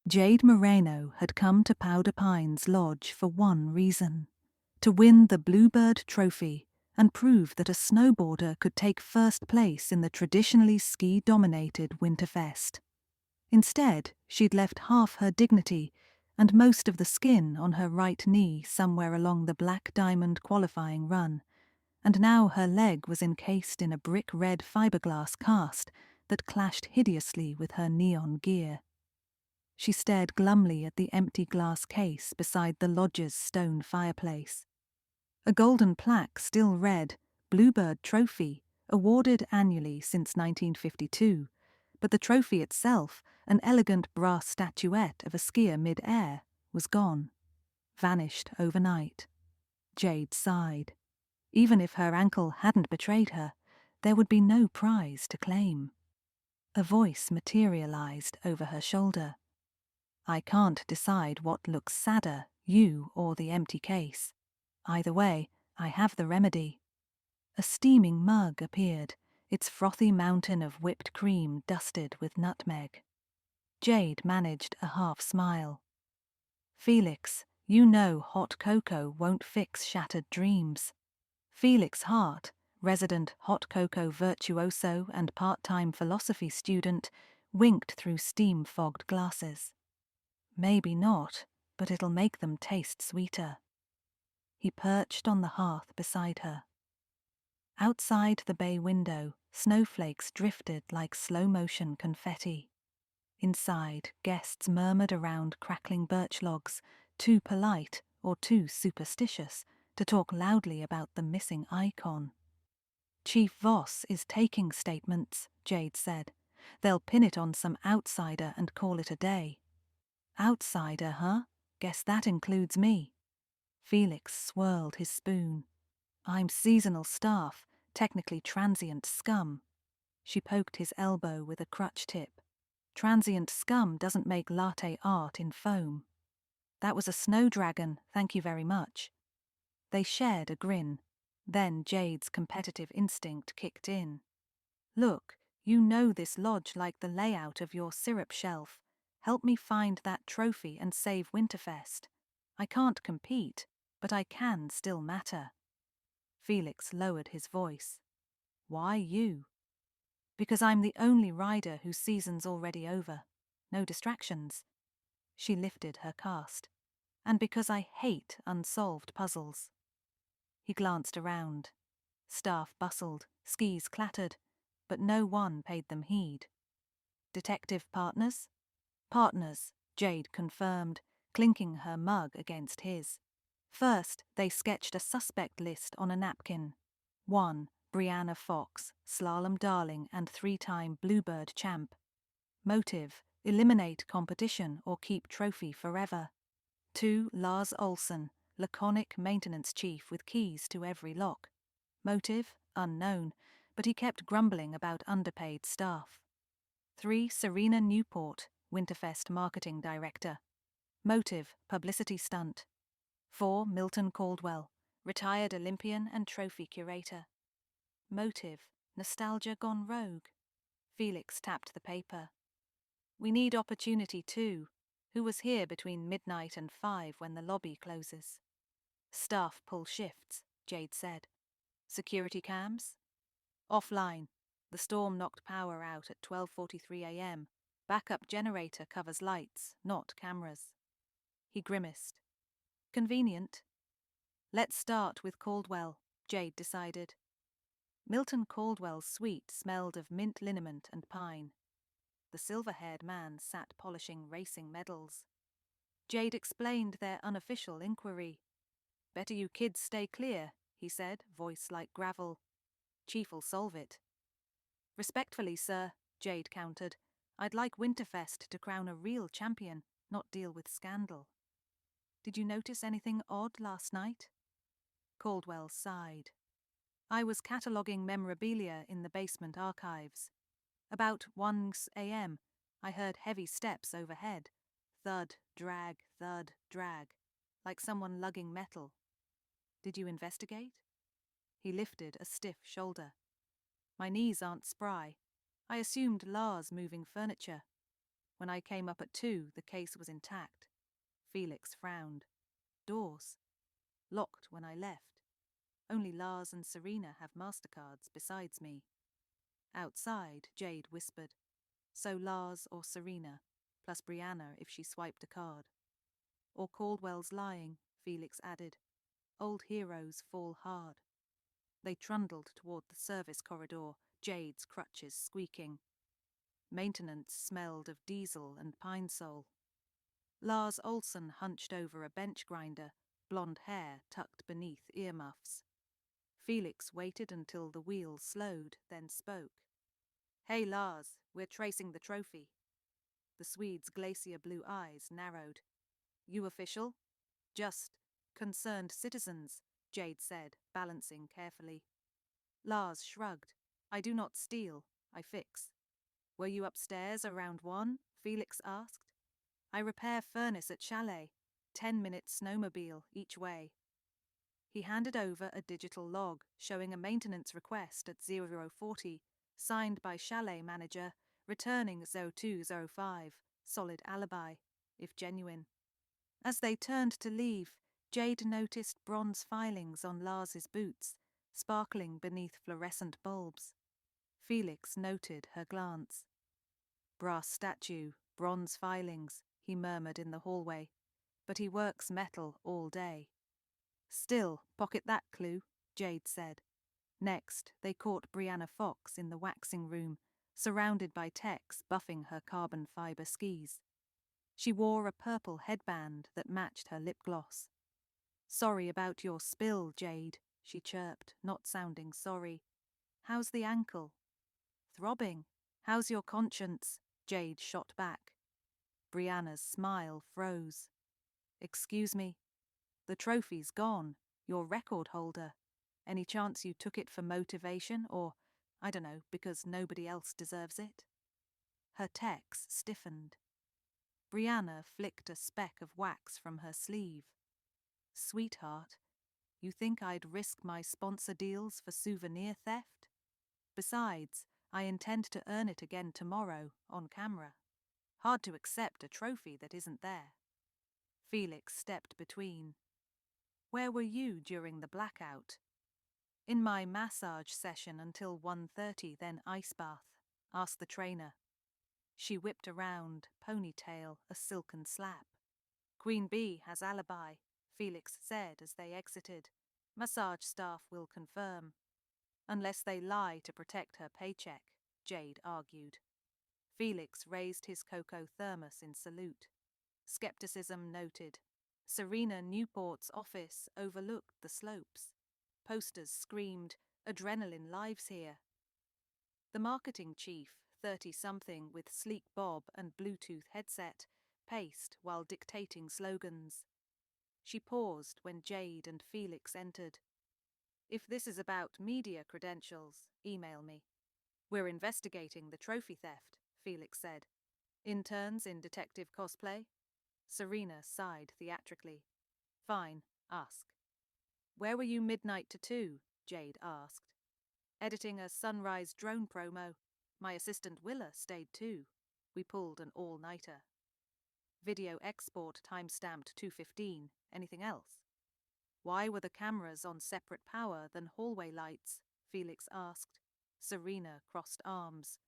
Jade Moreno had come to Powder Pines Lodge for one reason: to win the Bluebird Trophy and prove that a snowboarder could take first place in the traditionally ski-dominated Winterfest. Instead, she'd left half her dignity and most of the skin on her right knee somewhere along the Black Diamond qualifying run, and now her leg was encased in a brick-red fiberglass cast that clashed hideously with her neon gear. She stared glumly at the empty glass case beside the lodge's stone fireplace. A golden plaque still read Bluebird Trophy, awarded annually since 1952, but the trophy itself, an elegant brass statuette of a skier mid-air, was gone. Vanished overnight. Jade sighed. Even if her ankle hadn't betrayed her, there would be no prize to claim. A voice materialized over her shoulder. I can't decide what looks sadder, you or the empty case. Either way, I have the remedy. A steaming mug appeared, its frothy mountain of whipped cream dusted with nutmeg. Jade managed a half smile. Felix, you know hot cocoa won't fix shattered dreams. Felix Hart, resident hot cocoa virtuoso and part-time philosophy student, winked through steam-fogged glasses. Maybe not, but it'll make them taste sweeter. He perched on the hearth beside her. Outside the bay window, snowflakes drifted like slow-motion confetti. Inside, guests murmured around crackling birch logs, too polite or too superstitious to talk loudly about the missing icon. Chief Voss is taking statements, Jade said. They'll pin it on some outsider and call it a day. Outsider, huh? Guess that includes me. Felix swirled his spoon. I'm seasonal staff, technically transient scum. She poked his elbow with a crutch tip. Transient scum doesn't make latte art in foam. That was a snow dragon, thank you very much. They shared a grin. Then Jade's competitive instinct kicked in. Look, you know this lodge like the layout of your syrup shelf. Help me find that trophy and save Winterfest. I can't compete, but I can still matter. Felix lowered his voice. Why you? Because I'm the only rider whose season's already over. No distractions. She lifted her cast. And because I hate unsolved puzzles. He glanced around. Staff bustled, skis clattered, but no one paid them heed. Detective partners? Partners, Jade confirmed, clinking her mug against his. First, they sketched a suspect list on a napkin. 1. Brianna Fox, slalom darling and 3-time Bluebird champ. Motive: eliminate competition or keep trophy forever. 2. Lars Olsen, laconic maintenance chief with keys to every lock. Motive: unknown, but he kept grumbling about underpaid staff. 3. Serena Newport, Winterfest marketing director. Motive: publicity stunt. 4. Milton Caldwell, retired Olympian and trophy curator. Motive: nostalgia gone rogue. Felix tapped the paper. We need opportunity too. Who was here between midnight and 5 when the lobby closes? Staff pull shifts, Jade said. Security cams? Offline. The storm knocked power out at 12:43 a.m. Backup generator covers lights, not cameras. He grimaced. Convenient. Let's start with Caldwell, Jade decided. Milton Caldwell's suite smelled of mint liniment and pine. The silver-haired man sat polishing racing medals. Jade explained their unofficial inquiry. Better you kids stay clear, he said, voice like gravel. Chief'll solve it. Respectfully, sir, Jade countered. I'd like Winterfest to crown a real champion, not deal with scandal. Did you notice anything odd last night? Caldwell sighed. I was cataloguing memorabilia in the basement archives. About 1 a.m., I heard heavy steps overhead. Thud, drag, like someone lugging metal. Did you investigate? He lifted a stiff shoulder. My knees aren't spry. I assumed Lars moving furniture. When I came up at 2, the case was intact. Felix frowned. Doors. Locked when I left. Only Lars and Serena have MasterCards besides me. Outside, Jade whispered. So Lars or Serena, plus Brianna if she swiped a card. Or Caldwell's lying, Felix added. Old heroes fall hard. They trundled toward the service corridor, Jade's crutches squeaking. Maintenance smelled of diesel and pine sol. Lars Olsen hunched over a bench grinder, blonde hair tucked beneath earmuffs. Felix waited until the wheel slowed, then spoke. Hey Lars, we're tracing the trophy. The Swede's glacier blue eyes narrowed. You official? Just concerned citizens, Jade said, balancing carefully. Lars shrugged. I do not steal, I fix. Were you upstairs around 1? Felix asked. I repair furnace at chalet. 10-minute snowmobile each way. He handed over a digital log showing a maintenance request at 0040, signed by chalet manager, returning 0205, solid alibi, if genuine. As they turned to leave, Jade noticed bronze filings on Lars's boots, sparkling beneath fluorescent bulbs. Felix noted her glance. Brass statue, bronze filings, he murmured in the hallway, but he works metal all day. Still, pocket that clue, Jade said. Next, they caught Brianna Fox in the waxing room, surrounded by techs buffing her carbon fiber skis. She wore a purple headband that matched her lip gloss. Sorry about your spill, Jade, she chirped, not sounding sorry. How's the ankle? Throbbing. How's your conscience? Jade shot back. Brianna's smile froze. Excuse me? The trophy's gone. Your record holder. Any chance you took it for motivation or, I don't know, because nobody else deserves it? Her techs stiffened. Brianna flicked a speck of wax from her sleeve. Sweetheart, you think I'd risk my sponsor deals for souvenir theft? Besides, I intend to earn it again tomorrow, on camera. Hard to accept a trophy that isn't there. Felix stepped between. Where were you during the blackout? In my massage session until 1:30, then ice bath, asked the trainer. She whipped around, ponytail, a silken slap. Queen Bee has alibi, Felix said as they exited. Massage staff will confirm. Unless they lie to protect her paycheck, Jade argued. Felix raised his cocoa thermos in salute. Skepticism noted. Serena Newport's office overlooked the slopes. Posters screamed, "Adrenaline lives here." The marketing chief, 30-something with sleek bob and Bluetooth headset, paced while dictating slogans. She paused when Jade and Felix entered. If this is about media credentials, email me. We're investigating the trophy theft, Felix said. Interns in detective cosplay? Serena sighed theatrically. Fine, ask. Where were you midnight to 2? Jade asked. Editing a sunrise drone promo. My assistant Willa stayed too. We pulled an all-nighter. Video export time-stamped 2:15. Anything else? Why were the cameras on separate power than hallway lights? Felix asked. Serena crossed arms.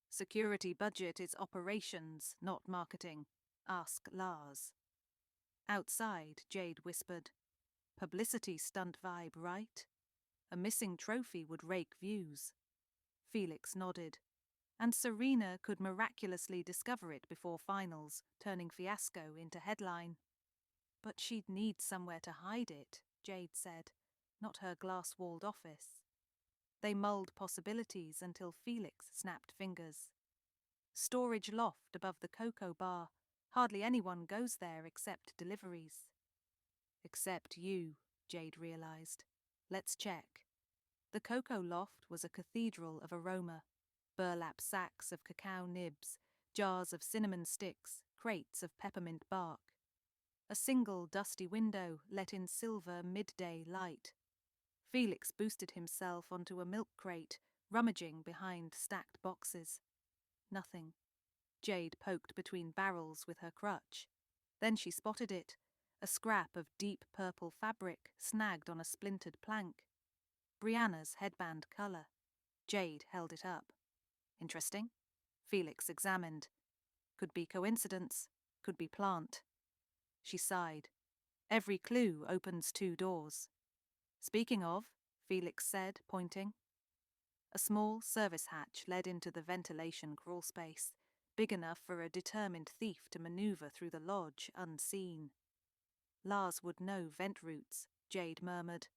Security budget is operations, not marketing. Ask Lars. Outside, Jade whispered. Publicity stunt vibe, right? A missing trophy would rake views. Felix nodded. And Serena could miraculously discover it before finals, turning fiasco into headline. But she'd need somewhere to hide it, Jade said, not her glass-walled office. They mulled possibilities until Felix snapped fingers. Storage loft above the cocoa bar. Hardly anyone goes there except deliveries. Except you, Jade realized. Let's check. The cocoa loft was a cathedral of aroma. Burlap sacks of cacao nibs, jars of cinnamon sticks, crates of peppermint bark. A single dusty window let in silver midday light. Felix boosted himself onto a milk crate, rummaging behind stacked boxes. Nothing. Jade poked between barrels with her crutch. Then she spotted it, a scrap of deep purple fabric snagged on a splintered plank. Brianna's headband colour. Jade held it up. Interesting. Felix examined. Could be coincidence, could be plant. She sighed. Every clue opens 2 doors. Speaking of, Felix said, pointing. A small service hatch led into the ventilation crawlspace, big enough for a determined thief to maneuver through the lodge unseen. Lars would know vent routes, Jade murmured.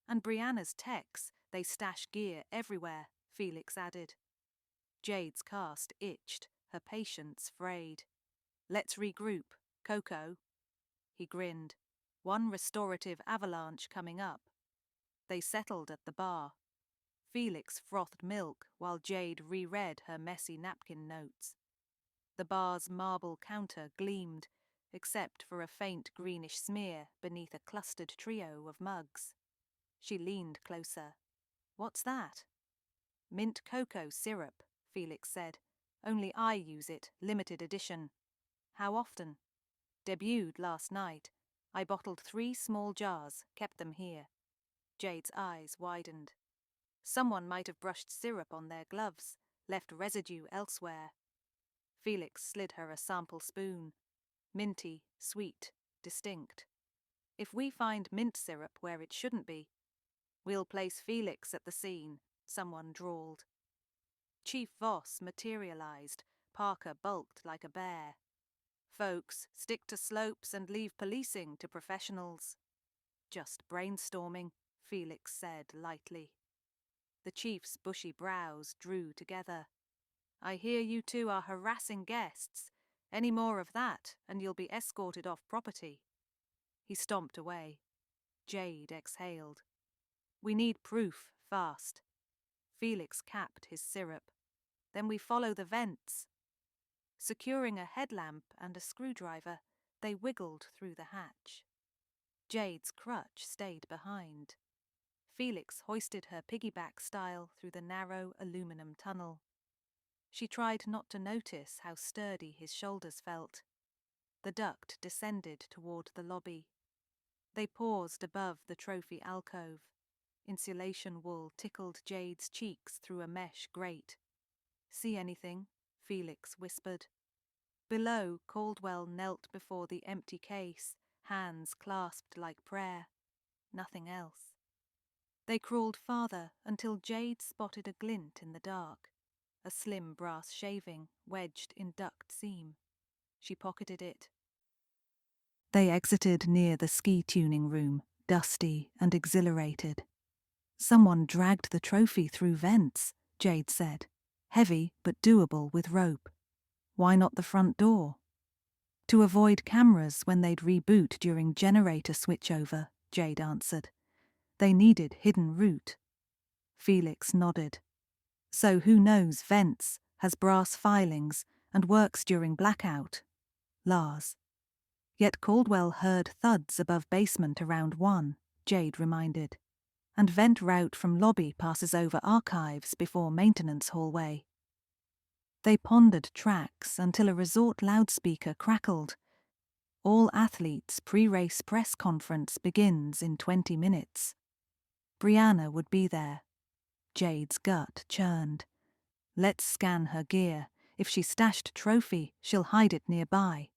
And Brianna's techs, they stash gear everywhere, Felix added. Jade's cast itched, her patience frayed. Let's regroup, Coco. He grinned. One restorative avalanche coming up. They settled at the bar. Felix frothed milk while Jade reread her messy napkin notes. The bar's marble counter gleamed, except for a faint greenish smear beneath a clustered trio of mugs. She leaned closer. What's that? Mint cocoa syrup, Felix said. Only I use it, limited edition. How often? Debuted last night. I bottled 3 small jars, kept them here. Jade's eyes widened. Someone might have brushed syrup on their gloves, left residue elsewhere. Felix slid her a sample spoon. Minty, sweet, distinct. If we find mint syrup where it shouldn't be, we'll place Felix at the scene, someone drawled. Chief Voss materialized. Parker bulked like a bear. Folks, stick to slopes and leave policing to professionals. Just brainstorming, Felix said lightly. The chief's bushy brows drew together. I hear you 2 are harassing guests. Any more of that, and you'll be escorted off property. He stomped away. Jade exhaled. We need proof, fast. Felix capped his syrup. Then we follow the vents. Securing a headlamp and a screwdriver, they wiggled through the hatch. Jade's crutch stayed behind. Felix hoisted her piggyback style through the narrow aluminum tunnel. She tried not to notice how sturdy his shoulders felt. The duct descended toward the lobby. They paused above the trophy alcove. Insulation wool tickled Jade's cheeks through a mesh grate. See anything? Felix whispered. Below, Caldwell knelt before the empty case, hands clasped like prayer. Nothing else. They crawled farther until Jade spotted a glint in the dark, a slim brass shaving wedged in duct seam. She pocketed it. They exited near the ski tuning room, dusty and exhilarated. Someone dragged the trophy through vents, Jade said. Heavy but doable with rope. Why not the front door? To avoid cameras when they'd reboot during generator switchover, Jade answered. They needed hidden route. Felix nodded. So who knows vents, has brass filings, and works during blackout? Lars. Yet Caldwell heard thuds above basement around 1, Jade reminded. And vent route from lobby passes over archives before maintenance hallway. They pondered tracks until a resort loudspeaker crackled. All athletes' pre-race press conference begins in 20 minutes. Brianna would be there. Jade's gut churned. Let's scan her gear. If she stashed a trophy, she'll hide it nearby.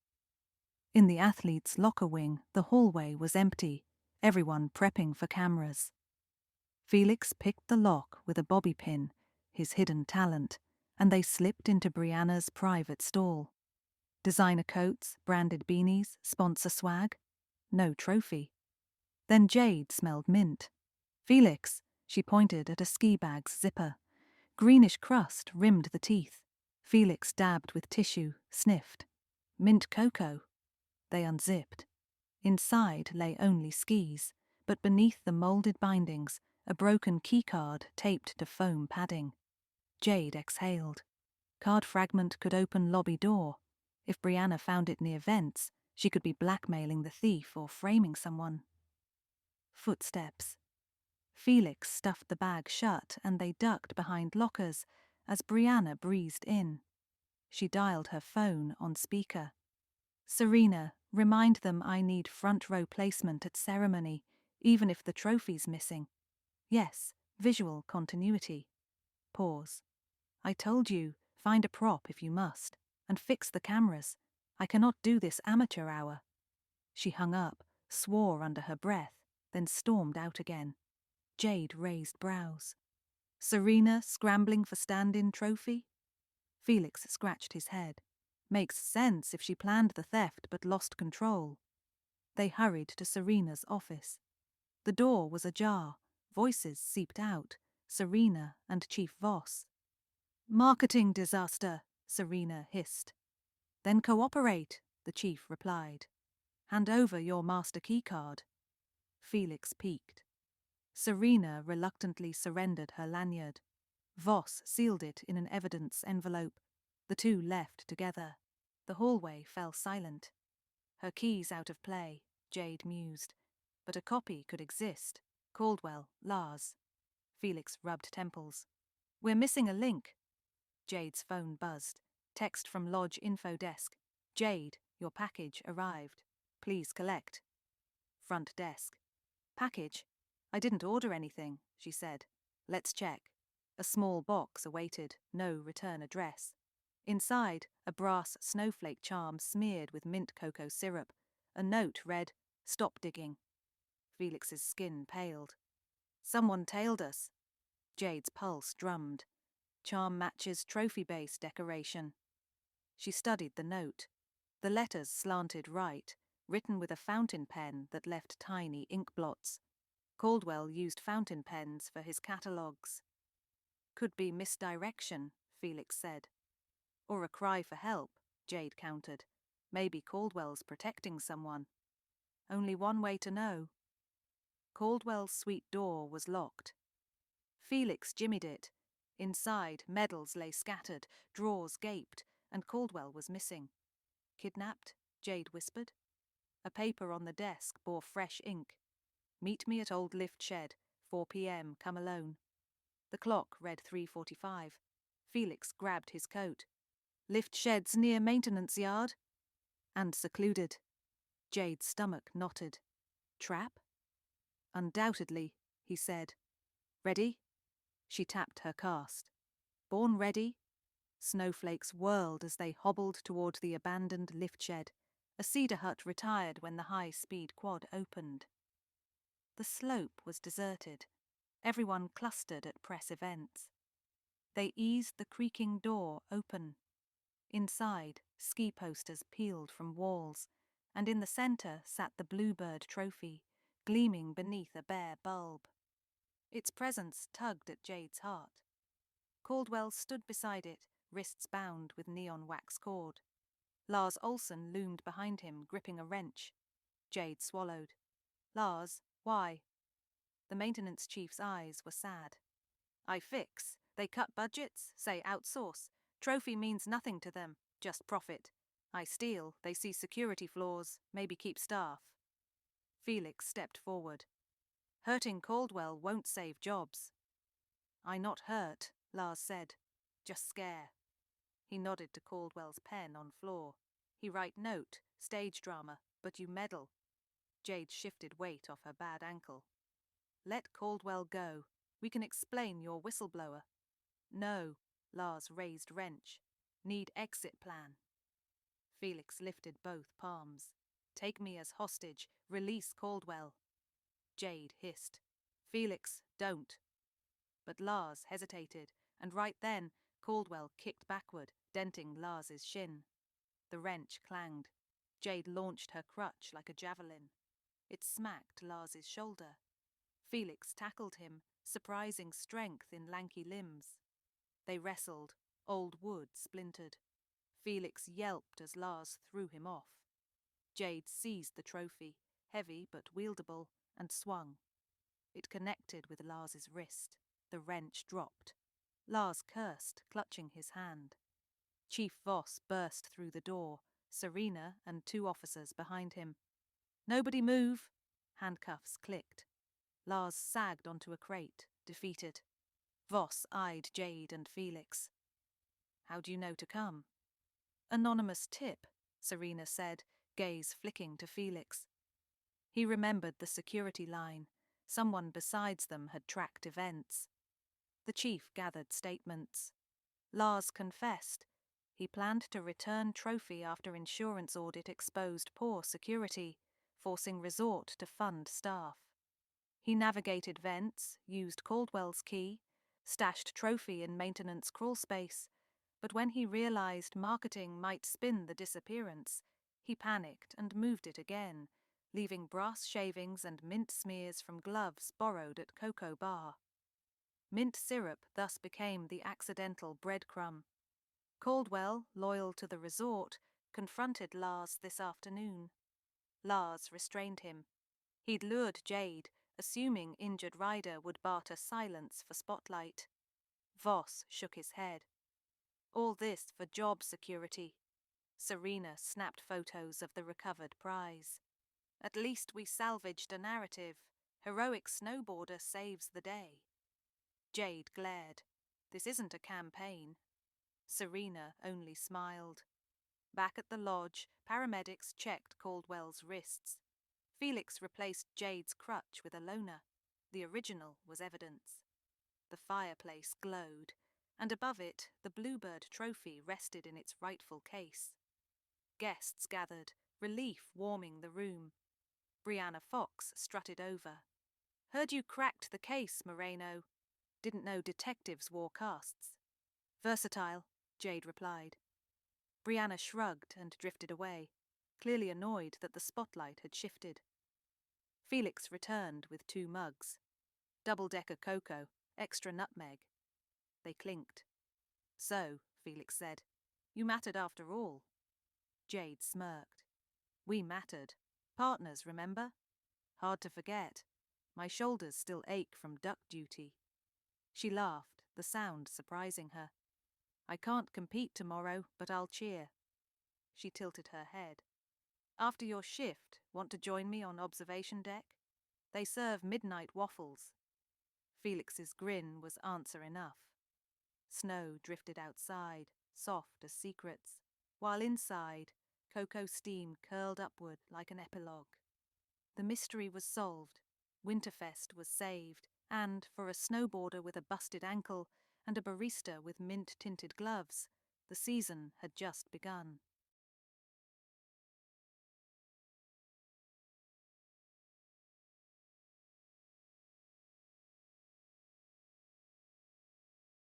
In the athletes' locker wing, the hallway was empty, everyone prepping for cameras. Felix picked the lock with a bobby pin, his hidden talent, and they slipped into Brianna's private stall. Designer coats, branded beanies, sponsor swag. No trophy. Then Jade smelled mint. Felix, she pointed at a ski bag's zipper. Greenish crust rimmed the teeth. Felix dabbed with tissue, sniffed. Mint cocoa. They unzipped. Inside lay only skis, but beneath the moulded bindings, a broken keycard taped to foam padding. Jade exhaled. Card fragment could open lobby door. If Brianna found it near vents, she could be blackmailing the thief or framing someone. Footsteps. Felix stuffed the bag shut and they ducked behind lockers as Brianna breezed in. She dialed her phone on speaker. Serena, remind them I need front row placement at ceremony, even if the trophy's missing. Yes, visual continuity. Pause. I told you, find a prop if you must, and fix the cameras. I cannot do this amateur hour. She hung up, swore under her breath, then stormed out again. Jade raised brows. Serena scrambling for stand-in trophy? Felix scratched his head. Makes sense if she planned the theft but lost control. They hurried to Serena's office. The door was ajar. Voices seeped out. Serena and Chief Voss. Marketing disaster, Serena hissed. Then cooperate, the chief replied. Hand over your master keycard. Felix peeked. Serena reluctantly surrendered her lanyard. Voss sealed it in an evidence envelope. The two left together. The hallway fell silent. Her keys out of play, Jade mused. But a copy could exist. Caldwell, Lars. Felix rubbed temples. We're missing a link. Jade's phone buzzed. Text from Lodge info desk. Jade, your package arrived. Please collect. Front desk. Package? I didn't order anything, she said. Let's check. A small box awaited, no return address. Inside, a brass snowflake charm smeared with mint cocoa syrup. A note read, Stop digging. Felix's skin paled. Someone tailed us. Jade's pulse drummed. Charm matches trophy base decoration. She studied the note. The letters slanted right, written with a fountain pen that left tiny ink blots. Caldwell used fountain pens for his catalogues. Could be misdirection, Felix said. Or a cry for help, Jade countered. Maybe Caldwell's protecting someone. Only one way to know. Caldwell's suite door was locked. Felix jimmied it. Inside, medals lay scattered, drawers gaped, and Caldwell was missing. Kidnapped? Jade whispered. A paper on the desk bore fresh ink. Meet me at old lift shed, 4 p.m., come alone. The clock read 3:45. Felix grabbed his coat. Lift shed's near maintenance yard. And secluded. Jade's stomach knotted. Trap? Undoubtedly, he said. Ready? She tapped her cast. Born ready? Snowflakes whirled as they hobbled toward the abandoned lift shed. A cedar hut retired when the high-speed quad opened. The slope was deserted. Everyone clustered at press events. They eased the creaking door open. Inside, ski posters peeled from walls, and in the center sat the Bluebird trophy, gleaming beneath a bare bulb. Its presence tugged at Jade's heart. Caldwell stood beside it, wrists bound with neon wax cord. Lars Olsen loomed behind him, gripping a wrench. Jade swallowed. Lars, why? The maintenance chief's eyes were sad. I fix. They cut budgets, say outsource. Trophy means nothing to them, just profit. I steal, they see security flaws, maybe keep staff. Felix stepped forward. Hurting Caldwell won't save jobs. I not hurt, Lars said. Just scare. He nodded to Caldwell's pen on floor. He write note, stage drama, but you meddle. Jade shifted weight off her bad ankle. Let Caldwell go. We can explain your whistleblower. No, Lars raised wrench. Need exit plan. Felix lifted both palms. Take me as hostage. Release Caldwell. Jade hissed. Felix, don't. But Lars hesitated, and right then Caldwell kicked backward, denting Lars's shin. The wrench clanged. Jade launched her crutch like a javelin. It smacked Lars's shoulder. Felix tackled him, surprising strength in lanky limbs. They wrestled. Old wood splintered. Felix yelped as Lars threw him off. Jade seized the trophy, heavy but wieldable, and swung. It connected with Lars's wrist. The wrench dropped. Lars cursed, clutching his hand. Chief Voss burst through the door, Serena and 2 officers behind him. Nobody move! Handcuffs clicked. Lars sagged onto a crate, defeated. Voss eyed Jade and Felix. How do you know to come? Anonymous tip, Serena said, gaze flicking to Felix. He remembered the security line. Someone besides them had tracked events. The chief gathered statements. Lars confessed. He planned to return trophy after insurance audit exposed poor security, forcing resort to fund staff. He navigated vents, used Caldwell's key, stashed trophy in maintenance crawlspace, but when he realized marketing might spin the disappearance, he panicked and moved it again, leaving brass shavings and mint smears from gloves borrowed at Cocoa Bar. Mint syrup thus became the accidental breadcrumb. Caldwell, loyal to the resort, confronted Lars this afternoon. Lars restrained him. He'd lured Jade, assuming injured rider would barter silence for spotlight. Voss shook his head. All this for job security. Serena snapped photos of the recovered prize. At least we salvaged a narrative. Heroic snowboarder saves the day. Jade glared. This isn't a campaign. Serena only smiled. Back at the lodge, paramedics checked Caldwell's wrists. Felix replaced Jade's crutch with a loaner. The original was evidence. The fireplace glowed, and above it the Bluebird trophy rested in its rightful case. Guests gathered, relief warming the room. Brianna Fox strutted over. Heard you cracked the case, Moreno. Didn't know detectives wore casts. Versatile, Jade replied. Brianna shrugged and drifted away, clearly annoyed that the spotlight had shifted. Felix returned with 2 mugs. Double-decker cocoa, extra nutmeg. They clinked. So, Felix said, you mattered after all. Jade smirked. We mattered. Partners, remember? Hard to forget. My shoulders still ache from duck duty. She laughed, the sound surprising her. I can't compete tomorrow, but I'll cheer. She tilted her head. After your shift, want to join me on observation deck? They serve midnight waffles. Felix's grin was answer enough. Snow drifted outside, soft as secrets, while inside, cocoa steam curled upward like an epilogue. The mystery was solved, Winterfest was saved, and, for a snowboarder with a busted ankle and a barista with mint-tinted gloves, the season had just begun.